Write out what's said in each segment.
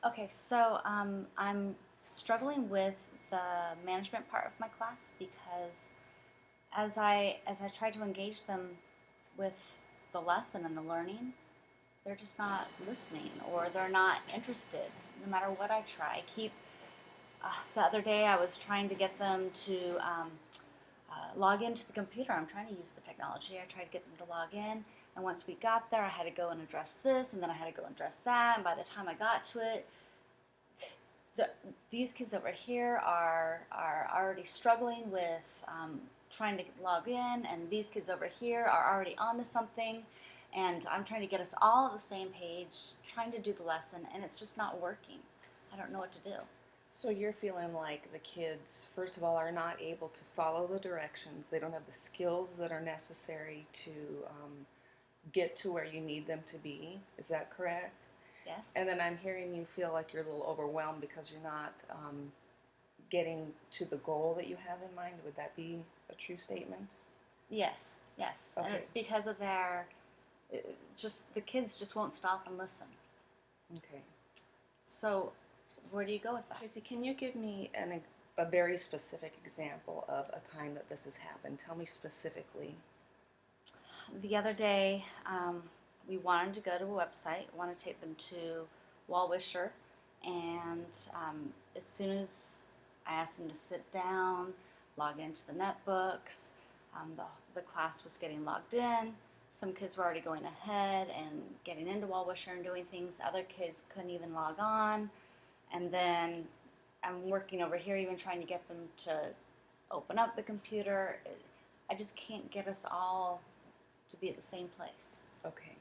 Okay, so I'm struggling with the management part of my class because as I try to engage them with the lesson and the learning, they're just not listening or they're not interested. No matter what I try, I keep. The other day, I was trying to get them to log into the computer. I'm trying to use the technology. I tried to get them to log in, and once we got there, I had to go and address this, and then I had to go and address that. And by the time I got to it, the, these kids over here are already struggling with trying to log in, and these kids over here are already onto something, and I'm trying to get us all on the same page, trying to do the lesson, and it's just not working. I don't know what to do. So you're feeling like the kids, first of all, are not able to follow the directions. They don't have the skills that are necessary to get to where you need them to be. Is that correct? Yes. And then I'm hearing you feel like you're a little overwhelmed because you're not getting to the goal that you have in mind. Would that be a true statement? Yes. Yes. And Okay. it's because of their just the kids just won't stop and listen. Okay. So where do you go with that? Tracy, can you give me a very specific example of a time that this has happened? Tell me specifically. The other day, we wanted to go to a website, wanted to take them to Wallwisher, and as soon as I asked them to sit down, log into the netbooks, the class was getting logged in. Some kids were already going ahead and getting into Wallwisher and doing things. Other kids couldn't even log on. And then I'm working over here, even trying to get them to open up the computer. I just can't get us all to be at the same place. Okay.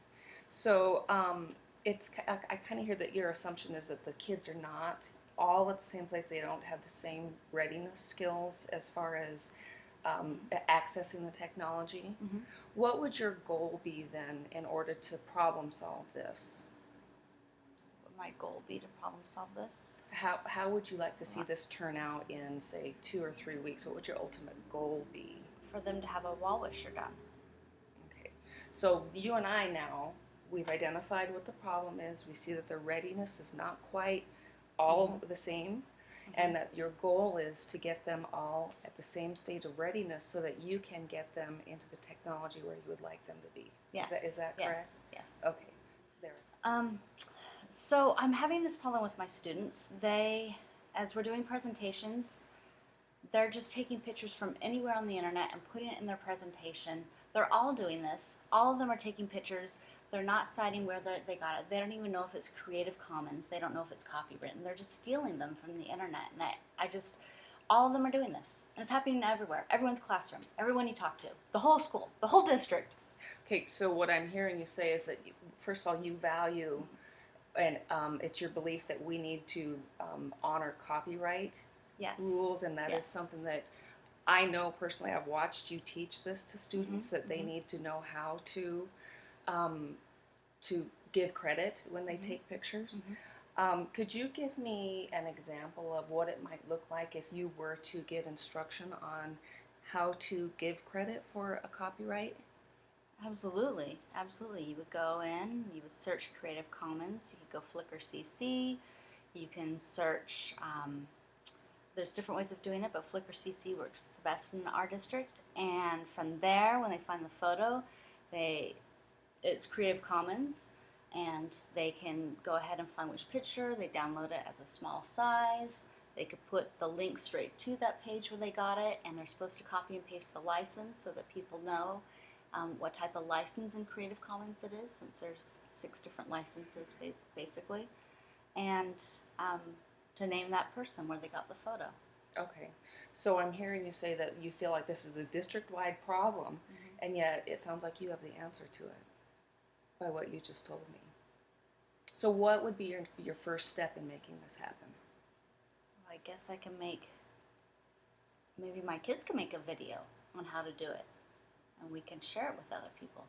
So I kind of hear that your assumption is that the kids are not all at the same place. They don't have the same readiness skills as far as accessing the technology. Mm-hmm. What would your goal be then in order to problem solve this? Would my goal be to problem solve this? How would you like to see this turn out in, say, 2 or 3 weeks? What would your ultimate goal be? For them to have a Wallwisher done. Okay. So you and I now, we've identified what the problem is. We see that their readiness is not quite all the same, and that your goal is to get them all at the same stage of readiness so that you can get them into the technology where you would like them to be. Yes. Is that correct? Yes. Yes. Okay. There. So I'm having this problem with my students. As we're doing presentations, they're just taking pictures from anywhere on the internet and putting it in their presentation. They're all doing this. All of them are taking pictures. They're not citing where they got it. They don't even know if it's Creative Commons. They don't know if it's copywritten. They're just stealing them from the internet. And all of them are doing this. And it's happening everywhere. Everyone's classroom. Everyone you talk to. The whole school. The whole district. Okay, so what I'm hearing you say is that, first of all, you value, and it's your belief that we need to honor copyright Yes. rules, and that is something that I know personally. I've watched you teach this to students, that they need to know how to give credit when they take pictures. Could you give me an example of what it might look like if you were to give instruction on how to give credit for a copyright? Absolutely, absolutely. You would go in, you would search Creative Commons, you could go Flickr CC, you can search, there's different ways of doing it, but Flickr CC works the best in our district. And from there, when they find the photo, it's Creative Commons, and they can go ahead and find which picture, they download it as a small size, they could put the link straight to that page where they got it, and they're supposed to copy and paste the license so that people know what type of license in Creative Commons it is, since there's 6 different licenses basically, and to name that person where they got the photo. Okay, so I'm hearing you say that you feel like this is a district-wide problem, and yet it sounds like you have the answer to it by what you just told me. So what would be your first step in making this happen? Well, I guess maybe my kids can make a video on how to do it, and we can share it with other people.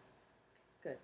Good.